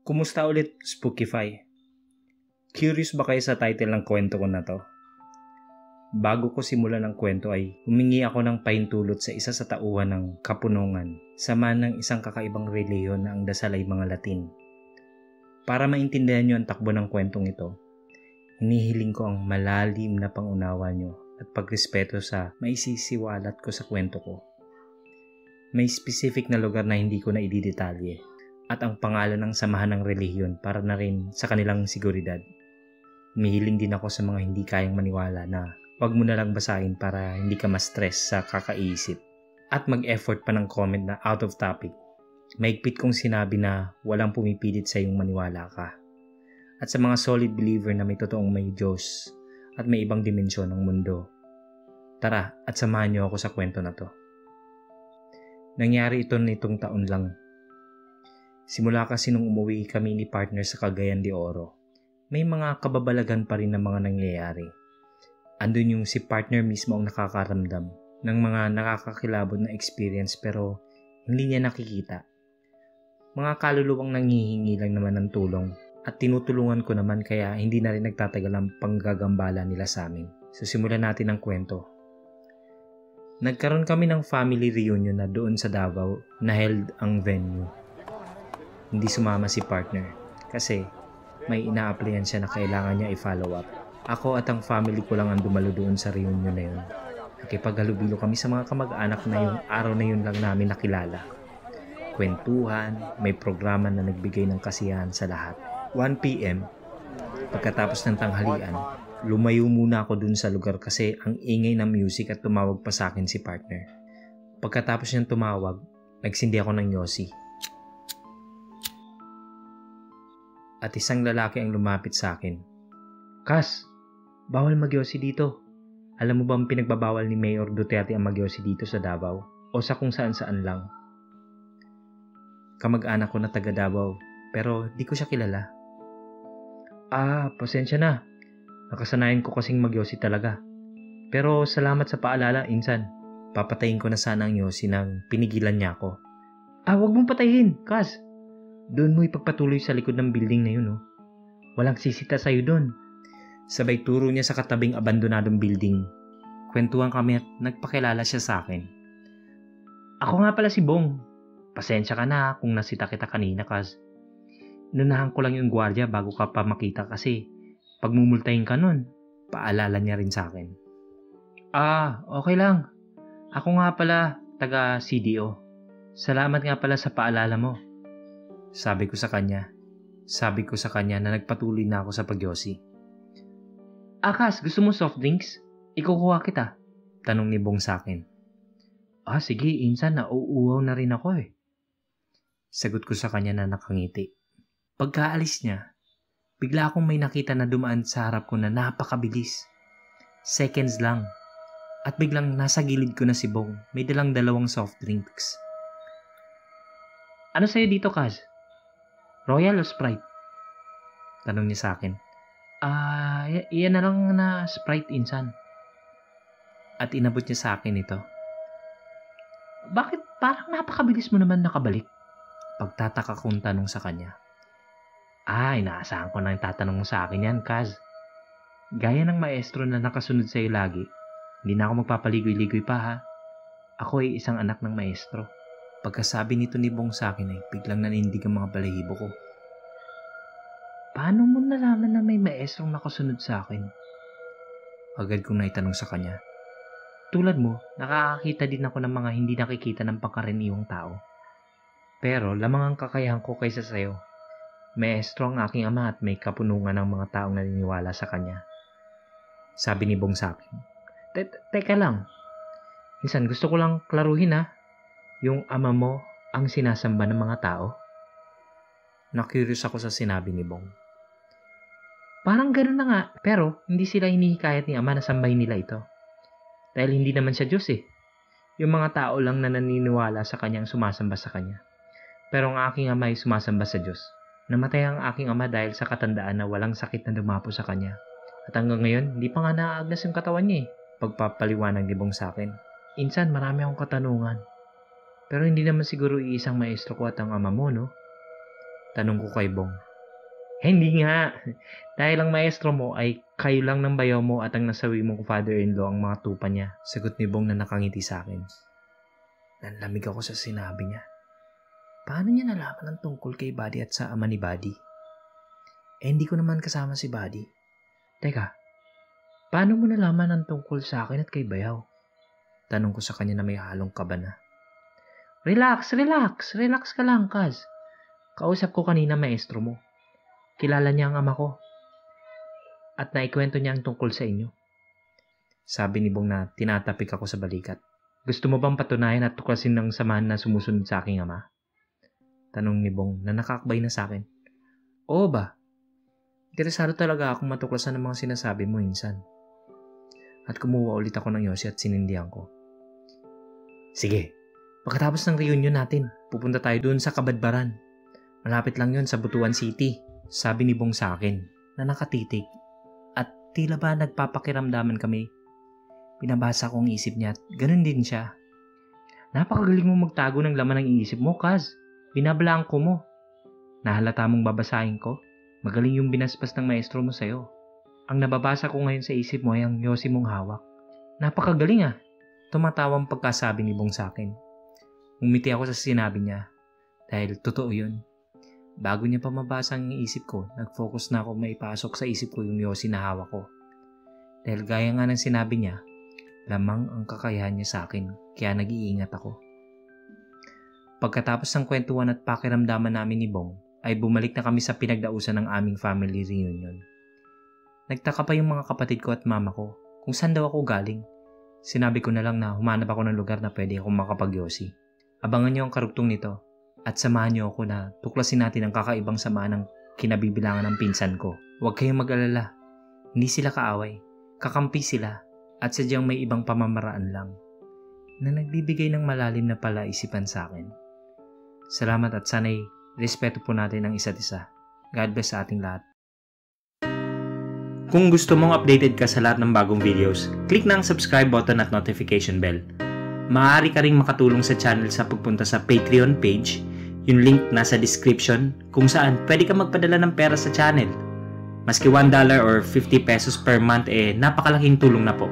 Kumusta ulit, Spookify? Curious ba kayo sa title ng kwento ko na to? Bago ko simulan ng kwento ay humingi ako ng pahintulot sa isa sa tauhan ng Kapunungan, sama ng isang kakaibang reliyon na ang dasal ay mga Latin. Para maintindihan nyo ang takbo ng kwentong ito, hinihiling ko ang malalim na pangunawa nyo at pagrespeto sa maisisiwalat ko sa kwento ko. May specific na lugar na hindi ko na ididetalye at ang pangalan ng samahan ng relihiyon para na rin sa kanilang seguridad. Humihiling din ako sa mga hindi kayang maniwala na wag mo na lang basahin para hindi ka ma-stress sa kakaisip at mag-effort pa ng comment na out of topic. Maigpit kong sinabi na walang pumipilit sa iyong maniwala ka. At sa mga solid believer na may totoong may Diyos at may ibang dimensyon ng mundo, tara at samahan niyo ako sa kwento na to. Nangyari ito nitong taon lang. Simula kasi nung umuwi kami ni partner sa Cagayan de Oro, may mga kababalagan pa rin na mga nangyayari. Andun yung si partner mismo ang nakakaramdam ng mga nakakakilabot na experience pero hindi niya nakikita. Mga kaluluwang nanghihingi lang naman ng tulong at tinutulungan ko naman kaya hindi na rin nagtatagal ang panggagambala nila sa amin. So simulan natin ang kwento. Nagkaroon kami ng family reunion na doon sa Davao na held ang venue. Hindi sumama si partner kasi may ina-applyan siya na kailangan niya i-follow up. Ako at ang family ko lang ang dumalo doon sa reunion na yun. Nakipaghalubilo kami sa mga kamag-anak na yung araw na yun lang namin nakilala. Kwentuhan, may programa na nagbigay ng kasiyahan sa lahat. 1 PM, pagkatapos ng tanghalian, lumayo muna ako dun sa lugar kasi ang ingay ng music at tumawag pa sa akin si partner. Pagkatapos niyang tumawag, nagsindi ako ng yosi. At isang lalaki ang lumapit sa akin. Kas, bawal magyosi dito. Alam mo bang pinagbabawal ni Mayor Duterte ang magyosi dito sa Davao? O sa kung saan-saan lang? Kamag-anak ko na taga Davao, pero di ko siya kilala. Pasensya na. Nakasanayan ko kasing magyosi talaga. Pero salamat sa paalala, insan. Papatayin ko na sana ang yosi nang pinigilan niya ako. Wag mong patayin, Kas. Doon mo ipagpatuloy sa likod ng building na yun, oh. Walang sisita sa'yo doon. Sabay turo niya sa katabing abandonadong building. Kwentuhan kami at nagpakilala siya sa akin. Ako nga pala si Bong. Pasensya ka na kung nasita kita kanina, Kas. Inunahan ko lang yung gwardiya bago ka pa makita kasi pagmumultahin ka nun, paalala niya rin sa akin. Okay lang. Ako nga pala, taga CDO. Salamat nga pala sa paalala mo. Sabi ko sa kanya na nagpatuloy na ako sa pagyosi. Kas, gusto mo soft drinks? Ikukuha kita. Tanong ni Bong sa akin. Sige, insan, nauuhaw na rin ako eh. Sagot ko sa kanya na nakangiti. Pagkaalis niya, bigla akong may nakita na dumaan sa harap ko na napakabilis. Seconds lang. At biglang nasa gilid ko na si Bong. May dalang 2 soft drinks. Ano sa'yo dito, Kaz? Royal o Sprite? Tanong niya sa akin. Iyan na lang na Sprite, insan. At inabot niya sa akin ito. Bakit parang napakabilis mo naman nakabalik? Pagtataka kong tanong sa kanya. Inaasahan ko na yung tatanong mo sa akin yan, Kaz. Gaya ng maestro na nakasunod sa'yo lagi, hindi na ako magpapaligoy-ligoy pa ha. Ako ay isang anak ng maestro. Pagkasabi nito ni Bong sa akin ay biglang nanindig ang mga balahibo ko. Paano mo nalaman na may maestrong nakasunod sa akin? Agad kong naitanong sa kanya. Tulad mo, nakakakita din ako ng mga hindi nakikita ng pangkaraniwang tao. Pero lamang ang kakayahan ko kaysa sayo. Maestro ang aking ama at may kapunungan ng mga taong naniniwala sa kanya. Sabi ni Bong sa akin. Teka lang. Minsan gusto ko lang klaruhin ha. Yung ama mo ang sinasamba ng mga tao? Na-curious ako sa sinabi ni Bong. Parang gano'n na nga, pero hindi sila hinihikayat ni ama na sambahin nila ito. Dahil hindi naman siya Diyos eh. Yung mga tao lang na naniniwala sa kanyang sumasamba sa kanya. Pero ang aking ama ay sumasamba sa Diyos. Namatay ang aking ama dahil sa katandaan na walang sakit na dumapo sa kanya. At hanggang ngayon, hindi pa nga naaagnas yung katawan niya eh. Pagpapaliwanag ni Bong sa akin. Insan, marami akong katanungan. Pero hindi naman siguro iisang maestro ko at ang ama mo, no? Tanong ko kay Bong. Hindi nga. Dahil ang maestro mo ay kayo lang ng bayaw mo at ang nasawi mong father-in-law ang mga tupa niya. Sagot ni Bong na nakangiti sa akin. Nanlamig ako sa sinabi niya. Paano niya nalaman ang tungkol kay Buddy at sa ama ni Buddy? Hindi ko naman kasama si Buddy. Teka, paano mo nalaman ang tungkol sa akin at kay Bayaw? Tanong ko sa kanya na may halong kaba na. Relax ka lang, Kaz. Kausap ko kanina maestro mo. Kilala niya ang ama ko. At naikwento niya ang tungkol sa inyo. Sabi ni Bong na tinatapik ako sa balikat. Gusto mo bang patunayan at tuklasin ng samahan na sumusunod sa aking ama? Tanong ni Bong na nakakbay na sa akin. Oo ba? Interesado talaga akong matuklasan ng mga sinasabi mo, Insan. At kumuha ulit ako ng yosi at sinindihan ko. Sige, pagkatapos ng reunion natin, pupunta tayo doon sa Kabadbaran. Malapit lang yon sa Butuan City. Sabi ni Bong sa akin na nakatitig at tila ba nagpapakiramdaman kami. Pinabasa ko ang isip niya at ganun din siya. Napakagaling mo magtago ng laman ng isip mo, Kaz. Binablangko mo. Nahalata mong babasahin ko? Magaling yung binasbas ng maestro mo sa'yo. Ang nababasa ko ngayon sa isip mo ay ang yosi mong hawak. Napakagaling ah. Tumatawang pagkasabi ni Bong sa akin. Umiti ako sa sinabi niya dahil totoo yun. Bago niya pa mabasa ang isip ko, nag-focus na ako maipasok sa isip ko yung yosi na hawak ko. Dahil gaya nga ng sinabi niya, lamang ang kakayahan niya sa akin, kaya nag-iingat ako. Pagkatapos ng kwentuhan at pakiramdaman namin ni Bong, ay bumalik na kami sa pinagdausan ng aming family reunion. Nagtaka pa yung mga kapatid ko at mama ko kung saan daw ako galing. Sinabi ko na lang na humanap ako ng lugar na pwede akong makapag-yosi. Abangan niyo ang karugtong nito. At samahan niyo ako na tuklasin natin ang kakaibang samaan ng kinabibilangan ng pinsan ko. Huwag kayong mag-alala. Hindi sila kaaway. Kakampi sila at sadyang may ibang pamamaraan lang na nagbibigay ng malalim na palaisipan sa akin. Salamat at sana'y respeto po natin ang isa't isa. God bless sa ating lahat. Kung gusto mong updated ka sa lahat ng bagong videos, click na ang subscribe button at notification bell. Maaari ka ring makatulong sa channel sa pagpunta sa Patreon page. Yung link nasa description kung saan pwede ka magpadala ng pera sa channel. Maski $1 or 50 pesos per month napakalaking tulong na po.